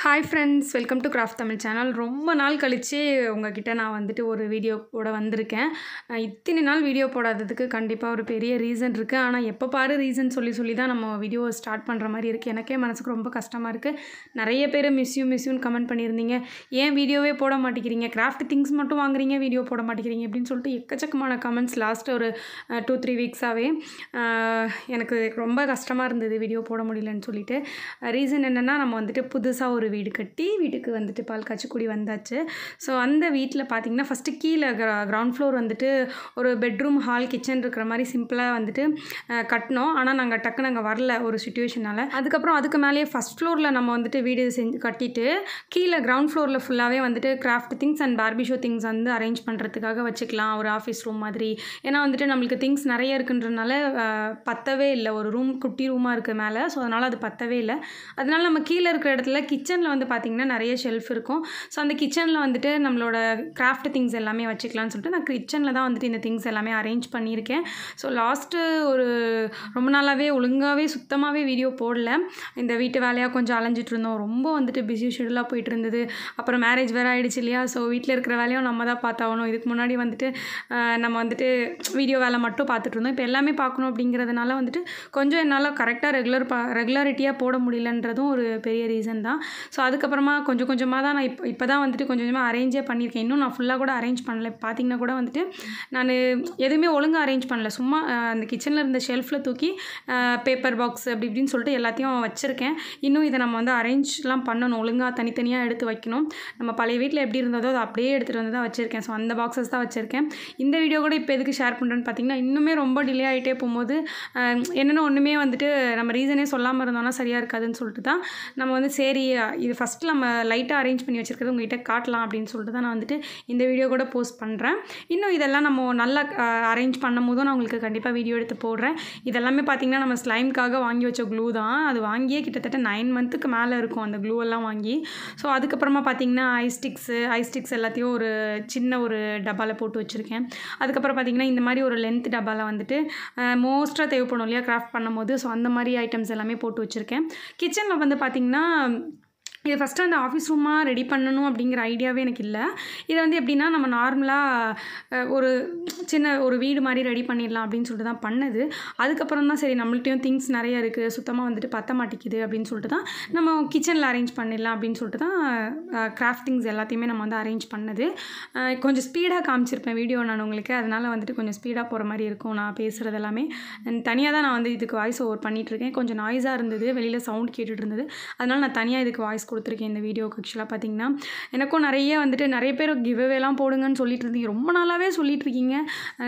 Hi friends, welcome to craft Tamil channel. ரொம்ப நாள் கழித்து உங்ககிட்ட நான் வந்துட்டு ஒரு வீடியோ போட வந்திருக்கேன். இத்தனை நாள் வீடியோ போடாததுக்கு கண்டிப்பாக ஒரு பெரிய ரீசன் இருக்குது. ஆனால் எப்போ பாரு ரீசன் சொல்லி தான் நம்ம வீடியோவை ஸ்டார்ட் பண்ணுற மாதிரி இருக்குது. எனக்கே மனசுக்கு ரொம்ப கஷ்டமாக இருக்குது. நிறைய பேர் மிஸ்யூன்னு கமெண்ட் பண்ணியிருந்தீங்க. ஏன் வீடியோவே போட மாட்டேங்கிறீங்க, கிராஃப்ட் திங்ஸ் மட்டும் வாங்குறீங்க, வீடியோ போட மாட்டேங்கிறீங்க அப்படின்னு சொல்லிட்டு எக்கச்சக்கமான கமெண்ட்ஸ் லாஸ்ட்டு ஒரு 2-3 வீக்ஸாகவே எனக்கு ரொம்ப கஷ்டமாக இருந்தது வீடியோ போட முடியலன்னு சொல்லிட்டு. ரீசன் என்னென்னா, நம்ம வந்துட்டு புதுசாக ஒரு வீடு கட்டி வீட்டுக்கு வந்துட்டு பால் காய்ச்சக்கூடி வந்தாச்சு. ஸோ அந்த வீட்டில் பார்த்திங்கன்னா ஃபஸ்ட்டு கீழே கிரவுண்ட் ஃப்ளோர் வந்துட்டு ஒரு பெட்ரூம், ஹால், கிச்சன் இருக்கிற மாதிரி சிம்பிளாக வந்துட்டு கட்டினோம். ஆனால் நாங்கள் டக்குன்னு அங்கே வரல ஒரு சுச்சுவேஷனால். அதுக்கப்புறம் அதுக்கு மேலேயே ஃபஸ்ட் ஃப்ளோரில் நம்ம வந்துட்டு வீடு கட்டிட்டு கீழே கிரவுண்ட் ஃப்ளோரில் ஃபுல்லாகவே வந்துட்டு கிராஃப்ட் திங்ஸ் அண்ட் பார்பிஷோ திங்ஸ் வந்து அரேஞ்ச் பண்ணுறதுக்காக வச்சுக்கலாம், ஒரு ஆஃபீஸ் ரூம் மாதிரி. ஏன்னா வந்துட்டு நம்மளுக்கு திங்ஸ் நிறைய இருக்குன்றனால பத்தவே இல்லை. ஒரு ரூம் குட்டி ரூமாக இருக்குது மேலே, ஸோ அதனால் அது பத்தவே இல்லை. அதனால் நம்ம கீழே இருக்கிற இடத்துல கிச்சனில் வந்து பார்த்திங்கன்னா நிறைய ஷெல்ஃப் இருக்கும். ஸோ அந்த கிச்சனில் வந்துட்டு நம்மளோட கிராஃப்ட் திங்ஸ் எல்லாமே வச்சுக்கலாம்னு சொல்லிட்டு நான் கிச்சனில் தான் வந்துட்டு இந்த திங்ஸ் எல்லாமே அரேஞ்ச் பண்ணியிருக்கேன். ஸோ லாஸ்ட்டு ஒரு ரொம்ப நாளாகவே ஒழுங்காகவே சுத்தமாகவே வீடியோ போடல. இந்த வீட்டு வேலையாக கொஞ்சம் அலைஞ்சிட்டு இருந்தோம். ரொம்ப வந்துட்டு பிஸி ஷெடியூலாக போயிட்டு இருந்தது. அப்புறம் மேரேஜ் வேறு ஆகிடுச்சு இல்லையா. ஸோ வீட்டில் இருக்கிற வேலையும் நம்ம தான் பார்த்தாகணும். இதுக்கு முன்னாடி வந்துட்டு நம்ம வந்துட்டு வீடியோ வேலை மட்டும் பார்த்துட்டு இருந்தோம். இப்போ எல்லாமே பார்க்கணும் அப்படிங்கிறதுனால வந்துட்டு கொஞ்சம் என்னால் கரெக்டாக ரெகுலாரிட்டியாக போட முடியலன்றதும் ஒரு பெரிய ரீசன் தான். ஸோ அதுக்கப்புறமா கொஞ்சம் கொஞ்சமாக தான் நான் இப்போ தான் வந்துட்டு கொஞ்சம் கொஞ்சமாக அரேஞ்சே பண்ணியிருக்கேன். இன்னும் நான் ஃபுல்லாக கூட அரேஞ்ச் பண்ணல. பார்த்திங்கன்னா கூட வந்துட்டு நான் எதுவுமே ஒழுங்காக அரேஞ்ச் பண்ணல. சும்மா அந்த கிச்சனில் இருந்த ஷெல்ஃபில் தூக்கி பேப்பர் பாக்ஸ் அப்படி இப்படின்னு சொல்லிட்டு எல்லாத்தையும் வச்சுருக்கேன். இன்னும் இதை நம்ம வந்து அரேஞ்ச்லாம் பண்ணணும், ஒழுங்காக தனித்தனியாக எடுத்து வைக்கணும். நம்ம பழைய வீட்டில் எப்படி இருந்ததோ அதை அப்படியே எடுத்துகிட்டு வந்து தான் வச்சுருக்கேன். ஸோ அந்த பாக்ஸஸ் தான் வச்சுருக்கேன். இந்த வீடியோ கூட இப்போ எதுக்கு ஷேர் பண்ணுறேன்னு பார்த்திங்கன்னா, இன்னுமே ரொம்ப டிலே ஆகிட்டே போகும்போது என்னென்ன ஒன்றுமே வந்துட்டு நம்ம ரீசனே சொல்லாமல் இருந்தோம்னா சரியாக இருக்காதுன்னு சொல்லிட்டு தான் நம்ம வந்து சரி இது ஃபஸ்ட்டு நம்ம லைட்டாக அரேஞ்ச் பண்ணி வச்சுருக்கிறது உங்கள்கிட்ட காட்டலாம் அப்படின்னு சொல்லிட்டு தான் நான் வந்துட்டு இந்த வீடியோ கூட போஸ்ட் பண்ணுறேன். இன்னும் இதெல்லாம் நம்ம நல்லா அரேஞ்ச் பண்ணும் போதும் நான் உங்களுக்கு கண்டிப்பாக வீடியோ எடுத்து போடுறேன். இதெல்லாமே பார்த்திங்கன்னா நம்ம ஸ்லைம்காக வாங்கி வச்ச க்ளூ தான். அது வாங்கியே கிட்டத்தட்ட 9 மந்த்துக்கு மேலே இருக்கும் அந்த க்ளூ எல்லாம் வாங்கி. ஸோ அதுக்கப்புறமா பார்த்திங்கன்னா ஐ ஸ்டிக்ஸ் எல்லாத்தையும் ஒரு சின்ன ஒரு டப்பாவில் போட்டு வச்சுருக்கேன். அதுக்கப்புறம் பார்த்திங்கன்னா இந்த மாதிரி ஒரு லென்த் டப்பாவில் வந்துட்டு மோஸ்ட்டாக தேவைப்படும் இல்லையா கிராஃப்ட் பண்ணும்போது. ஸோ அந்த மாதிரி ஐட்டம்ஸ் எல்லாமே போட்டு வச்சுருக்கேன். கிச்சனில் வந்து பார்த்திங்கன்னா இது ஃபஸ்ட்டு அந்த ஆஃபீஸ் ரூமாக ரெடி பண்ணணும் அப்படிங்கிற ஐடியாவே எனக்கு இல்லை. இதை வந்து எப்படின்னா நம்ம நார்மலாக ஒரு சின்ன ஒரு வீடு மாதிரி ரெடி பண்ணிடலாம் அப்படின்னு சொல்லிட்டு தான் பண்ணது. அதுக்கப்புறம் தான் சரி நம்மள்ட்டையும் திங்ஸ் நிறைய இருக்குது, சுத்தமாக வந்துட்டு பற்ற மாட்டேங்குது அப்படின்னு சொல்லிட்டு தான் நம்ம கிச்சனில் அரேஞ்ச் பண்ணிடலாம் அப்படின்னு சொல்லிட்டு தான் கிராஃப்ட் திங்ஸ் எல்லாத்தையுமே நம்ம வந்து அரேஞ்ச் பண்ணது. கொஞ்சம் ஸ்பீடாக காமிச்சிருப்பேன் வீடியோ நான் உங்களுக்கு, அதனால் வந்துட்டு கொஞ்சம் ஸ்பீடாக போகிற மாதிரி இருக்கும் நான் பேசுகிறது எல்லாமே. தனியாக தான் நான் வந்து இதுக்கு வாய்ஸ் ஓவர் பண்ணிகிட்ருக்கேன். கொஞ்சம் நாய்ஸாக இருந்தது, வெளியில் சவுண்ட் கேட்டுட்டு இருந்தது. அதனால் நான் தனியாக இதுக்கு வாய்ஸ் கொடுத்துருக்கேன் இந்த வீடியோக்கு. ஆக்சுவலாக பார்த்திங்கன்னா எனக்கும் நிறைய பேர் கிவ்அவேலாம் போடுங்கன்னு சொல்லிட்டு இருந்தீங்க. ரொம்ப நாளாகவே சொல்லிட்டு இருக்கீங்க.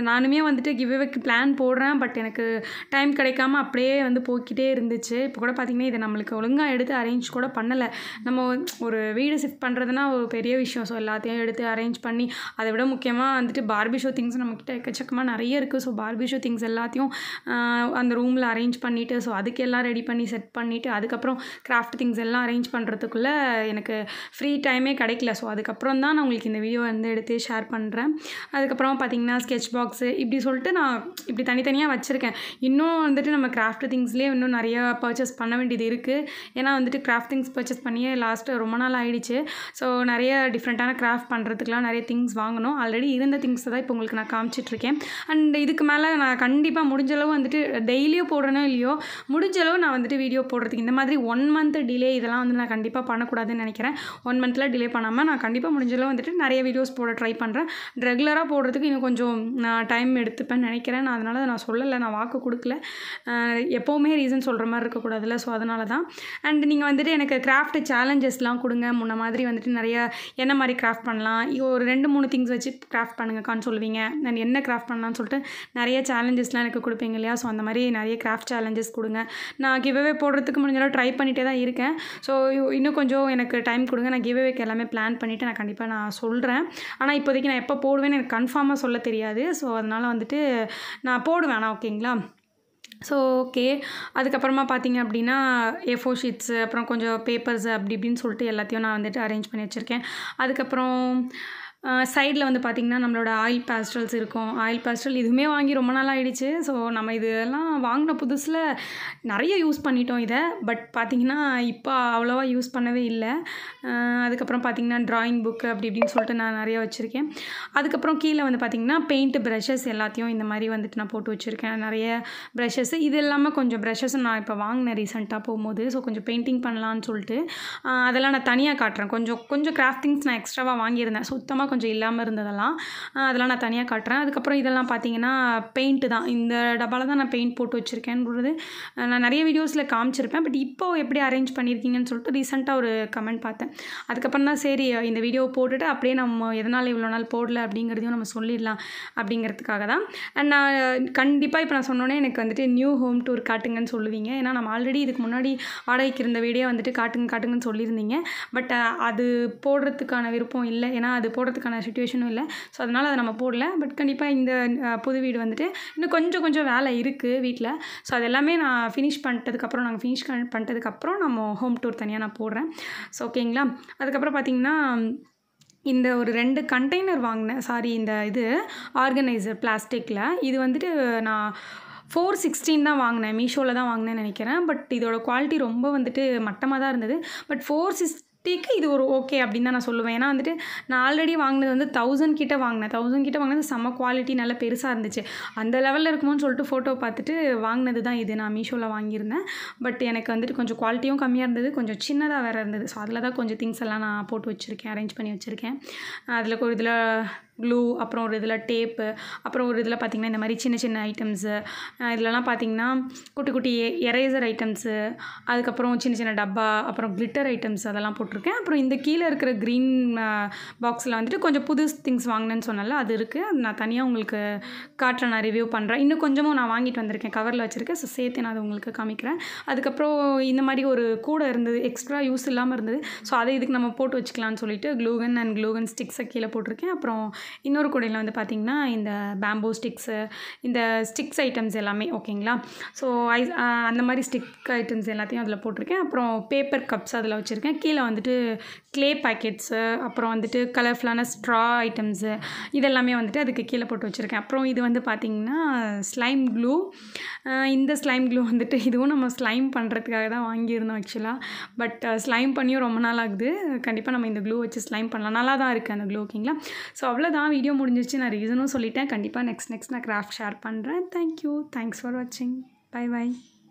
நானுமே வந்துட்டு கிவ்அவேக்கு பிளான் போடுறேன். பட் எனக்கு டைம் கிடைக்காம அப்படியே வந்து போய்கிட்டே இருந்துச்சு. இப்போ கூட பார்த்திங்கன்னா இதை நம்மளுக்கு ஒழுங்காக எடுத்து அரேஞ்ச் கூட பண்ணலை. நம்ம ஒரு வீடு ஷிஃப்ட் பண்ணுறதுனா ஒரு பெரிய விஷயம். ஸோ எல்லாத்தையும் எடுத்து அரேஞ்ச் பண்ணி, அதை விட முக்கியமாக வந்துட்டு பார்பிஷோ திங்ஸ் நம்மக்கிட்ட எக்கச்சக்கமாக நிறைய இருக்குது. ஸோ பார்பிஷோ திங்ஸ் எல்லாத்தையும் அந்த ரூமில் அரேஞ்ச் பண்ணிவிட்டு, ஸோ அதுக்கு எல்லாம் ரெடி பண்ணி செட் பண்ணிவிட்டு, அதுக்கப்புறம் கிராஃப்ட் திங்ஸ் எல்லாம் அரேஞ்ச் பண்ணுறதுக்குள்ளே எனக்கு ஃப்ரீ டைமே கிடைக்கல. ஸோ அதுக்கப்புறம் தான் நான் உங்களுக்கு இந்த வீடியோ வந்து எடுத்து ஷேர் பண்ணுறேன். அதுக்கப்புறம் பார்த்திங்கன்னா ஸ்கெட்ச் பாக்ஸு இப்படி சொல்லிட்டு நான் இப்படி தனித்தனியாக வச்சுருக்கேன். இன்னும் வந்துட்டு நம்ம கிராஃப்ட் திங்ஸ்லேயே இன்னும் நிறையா பர்ச்சேஸ் பண்ண வேண்டியது இருக்குது. ஏன்னா வந்துட்டு கிராஃப்ட் திங்ஸ் பர்ச்சேஸ் பண்ணியே லாஸ்ட்டு ரொம்ப நாள் ஆகிடுச்சு. ஸோ நிறைய டிஃப்ரெண்ட்டான கிராஃப்ட் பண்ணுறதுக்குலாம் நிறைய திங்ஸ் வாங்கணும். ஆல்ரெடி இருந்த திங்ஸை தான் இப்போ உங்களுக்கு நான் காமிச்சிட்ருக்கேன். அண்ட் இதுக்கு மேலே நான் கண்டிப்பாக முடிஞ்சளவு வந்துட்டு டெய்லியும் போடுறேனோ இல்லையோ, முடிஞ்சளவு நான் வந்துட்டு வீடியோ போடுறதுக்கு இந்த மாதிரி 1 மந்த் டிலே இதெல்லாம் வந்து நான் கண்டிப்பாக பண்ணக்கூடாதுன்னு நினைக்கிறேன். 1 மந்தில் டிலே பண்ணாமல் நான் கண்டிப்பாக முடிஞ்சளவு வந்துட்டு நிறைய வீடியோஸ் போட ட்ரை பண்ணுறேன். ரெகுலராக போடுறதுக்கு இன்னும் கொஞ்சம் நான் டைம் எடுத்துப்பேன்னு நினைக்கிறேன். நான் அதனால் நான் சொல்லலை, நான் வாக்கு கொடுக்கல. எப்போவுமே ரீசன் சொல்கிற மாதிரி இருக்கக்கூடாதுல்ல. ஸோ அதனால தான். அண்ட் நீங்கள் வந்துட்டு எனக்கு கிராஃப்ட் சேலஞ்சஸ்லாம் கொடுங்க. முன்ன மாதிரி வந்துட்டு நிறைய என்ன மாதிரி கிராஃப்ட் பண்ணலாம், ஒரு 2-3 திங்ஸ் வச்சு கிராஃப்ட் பண்ணுங்கக்கான்னு சொல்லுவீங்க. நான் என்ன கிராஃப்ட் பண்ணலான்னு சொல்லிட்டு நிறைய சேலஞ்சஸ்லாம் எனக்கு கொடுப்பீங்க இல்லையா. ஸோ அந்த மாதிரி நிறைய கிராஃப்ட் சேலஞ்சஸ் கொடுங்க. நான் கிவ்அவே போடுறதுக்கு முடிஞ்சளவு ட்ரை பண்ணிகிட்டே தான் இருக்கேன். ஸோ இன்னும் கொஞ்சம் எனக்கு டைம் கொடுங்க. நான் கிவ்அவேக்கு எல்லாமே பிளான் பண்ணிவிட்டு நான் கண்டிப்பாக நான் சொல்கிறேன். ஆனால் இப்போதைக்கு நான் எப்போ போடுவேன்னு எனக்கு கன்ஃபார்மாக சொல்ல தெரியாது. ஸோ அதனால் வந்துட்டு நான் போடுவேன். ஆனால் ஓகேங்களா. So okay. அதுக்கப்புறமா பார்த்திங்க அப்படின்னா A4 ஷீட்ஸு, அப்புறம் கொஞ்சம் பேப்பர்ஸு அப்படி இப்படின்னு சொல்லிட்டு எல்லாத்தையும் நான் வந்துட்டு அரேஞ்ச் பண்ணி வச்சுருக்கேன். அதுக்கப்புறம் சைடில் வந்து பார்த்திங்கன்னா நம்மளோட ஆயில் பேஸ்டல்ஸ் இருக்கும். ஆயில் பேஸ்டல் இதுவுமே வாங்கி ரொம்ப நாள் ஆகிடுச்சு. ஸோ நம்ம இதெல்லாம் வாங்கின புதுசில் நிறைய யூஸ் பண்ணிட்டோம் இதை. பட் பார்த்திங்கன்னா இப்போ அவ்வளோவா யூஸ் பண்ணவே இல்லை. அதுக்கப்புறம் பார்த்திங்கன்னா ட்ராயிங் புக்கு அப்படி இப்படின்னு சொல்லிட்டு நான் நிறைய வச்சுருக்கேன். அதுக்கப்புறம் கீழே வந்து பார்த்திங்கன்னா பெயிண்ட்டு ப்ரஷஸ் எல்லாத்தையும் இந்த மாதிரி வந்துட்டு நான் போட்டு வச்சுருக்கேன். நிறைய ப்ரஷஸ் இது இல்லாமல் கொஞ்சம் ப்ரஷஸ் நான் இப்போ வாங்கினேன் ரீசெண்டாக போகும்போது. ஸோ கொஞ்சம் பெயிண்டிங் பண்ணலான்னு சொல்லிட்டு அதெல்லாம் நான் தனியாக காட்டுறேன். கொஞ்சம் கிராஃப்டிங்ஸ் நான் எக்ஸ்ட்ராவாக வாங்கியிருந்தேன். சுத்தமாக கொஞ்சம் இல்லாமல் இருந்ததெல்லாம் அதெல்லாம் நான் தனியாக காட்டுறேன். அதுக்கப்புறம் இதெல்லாம் பார்த்திங்கன்னா பெயிண்ட்டு தான். இந்த டப்பாவில் தான் நான் பெயிண்ட் போட்டு வச்சுருக்கேன்றது நான் நிறைய வீடியோஸில் காமிச்சிருப்பேன். பட் இப்போது எப்படி அரேஞ்ச் பண்ணியிருக்கீங்கன்னு சொல்லிட்டு ரீசெண்டாக ஒரு கமெண்ட் பார்த்தேன். அதுக்கப்புறம் தான் சரி இந்த வீடியோவை போட்டுட்டு அப்படியே நம்ம எதனால் இவ்வளோ நாள் போடல அப்படிங்கிறதையும் நம்ம சொல்லிடலாம் அப்படிங்கிறதுக்காக தான். அண்ட் நான் கண்டிப்பாக இப்போ நான் சொன்னோன்னே எனக்கு வந்துட்டு நியூ ஹோம் டூர் காட்டுங்கன்னு சொல்லுவீங்க. ஏன்னா நம்ம ஆல்ரெடி இதுக்கு முன்னாடி வாடகைக்கு இருந்த வீடியோ வந்துட்டு காட்டுங்கன்னு சொல்லியிருந்தீங்க. பட் அது போடுறதுக்கான விருப்பம் இல்லை. ஏன்னா அது போடுறதுக்கான சிச்சுவேஷனும் இல்லை. ஸோ அதனால் அதை நம்ம போடல. பட் கண்டிப்பாக இந்த புது வீடு வந்துட்டு இன்னும் கொஞ்சம் வேலை இருக்குது வீட்டில். ஸோ அது எல்லாமே நான் ஃபினிஷ் பண்ணிட்டதுக்கப்புறம் நம்ம ஹோம் டூர் தனியாக நான் போடுறேன். ஸோ ஓகேங்களா. அதுக்கப்புறம் பார்த்திங்கன்னா இந்த ஒரு 2 கண்டெய்னர் வாங்கினேன். இந்த இது ஆர்கனைசர் பிளாஸ்டிக்கில். இது வந்துட்டு நான் 416 தான் வாங்கினேன். மீஷோவில் தான் வாங்கினேன்னு நினைக்கிறேன். பட் இதோட குவாலிட்டி ரொம்ப வந்துட்டு மட்டமாக தான் இருந்தது. பட் 460க்கு இது ஒரு ஓகே அப்படின்னு தான் நான் சொல்லுவேன். ஏன்னா வந்துட்டு நான் ஆல்ரெடி வாங்கினது வந்து 1000 கிட்ட வாங்கினது செம்ம குவாலிட்டி நல்லா பெருசாக இருந்துச்சு. அந்த லெவலில் இருக்குமோன்னு சொல்லிட்டு ஃபோட்டோ பார்த்துட்டு வாங்கினது தான் இது. நான் மீஷோவில் வாங்கியிருந்தேன். பட் எனக்கு வந்துட்டு கொஞ்சம் குவாலிட்டியும் கம்மியாக இருந்தது, கொஞ்சம் சின்னதாக வேறு இருந்தது. ஸோ அதில் தான் கொஞ்சம் திங்ஸ் எல்லாம் நான் போட்டு வச்சுருக்கேன், அரேஞ்ச் பண்ணி வச்சுருக்கேன். அதில் ஒரு இதில் க்ளூ, அப்புறம் ஒரு இதில் டேப்பு, அப்புறம் ஒரு இதில் பார்த்திங்கன்னா இந்த மாதிரி சின்ன ஐட்டம்ஸு, இதிலலாம் பார்த்திங்கன்னா குட்டி எரேசர் ஐட்டம்ஸு, அதுக்கப்புறம் சின்ன டப்பா, அப்புறம் கிளிட்டர் ஐட்டம்ஸ் அதெல்லாம் போட்டிருக்கேன். அப்புறம் இந்த கீழே இருக்கிற க்ரீன் பாக்ஸில் வந்துட்டு கொஞ்சம் புது திங்ஸ் வாங்கினேன்னு சொன்னால அது இருக்குது. அது நான் தனியாக உங்களுக்கு காட்டுறேன், நான் ரிவ்யூ பண்ணுறேன். இன்னும் கொஞ்சமும் நான் வாங்கிட்டு வந்திருக்கேன், கவரில் வச்சுருக்கேன். ஸோ சேர்த்து நான் அதை உங்களுக்கு காமிக்கிறேன். அதுக்கப்புறம் இந்த மாதிரி ஒரு கூடை இருந்தது, எக்ஸ்ட்ரா யூஸ் இல்லாமல் இருந்தது. ஸோ அதை இதுக்கு நம்ம போட்டு வச்சுக்கலான்னு சொல்லிட்டு க்ளூகன் ஸ்டிக்ஸை கீழே போட்டிருக்கேன். அப்புறம் இன்னொரு கூடையில் வந்து பார்த்திங்கன்னா இந்த பேம்போ ஸ்டிக்ஸு, இந்த ஸ்டிக்ஸ் ஐட்டம்ஸ் எல்லாமே ஓகேங்களா. ஸோ அந்த மாதிரி ஸ்டிக் ஐட்டம்ஸ் எல்லாத்தையும் அதில் போட்டிருக்கேன். அப்புறம் பேப்பர் கப்ஸ் அதில் வச்சுருக்கேன். கீழே வந்துட்டு க்ளே பேக்கெட்ஸு, அப்புறம் வந்துட்டு கலர்ஃபுல்லான ஸ்ட்ரா ஐட்டம்ஸு இதெல்லாமே வந்துட்டு அதுக்கு கீழே போட்டு வச்சுருக்கேன். அப்புறம் இது வந்து பார்த்திங்கன்னா ஸ்லைம் க்ளூ. இந்த ஸ்லைம் க்ளூ வந்துட்டு இதுவும் நம்ம ஸ்லைம் பண்ணுறதுக்காக தான் வாங்கியிருந்தோம் ஆக்சுவலாக. பட் ஸ்லைம் பண்ணியும் ரொம்ப நாள் ஆகுது. கண்டிப்பாக நம்ம இந்த க்ளூ வச்சு ஸ்லைம் பண்ணலாம். நல்லா தான் இருக்குது அந்த க்ளூ. ஓகேங்களா. ஸோ அவ்வளோதான், வீடியோ முடிஞ்சிருச்சு. நான் ரீசனும் சொல்லிட்டேன். கண்டிப்பாக நெக்ஸ்ட் நான் கிராஃப்ட் ஷேர் பண்ணுறேன். தேங்க்யூ. தேங்க்ஸ் ஃபார் வாட்சிங். பை.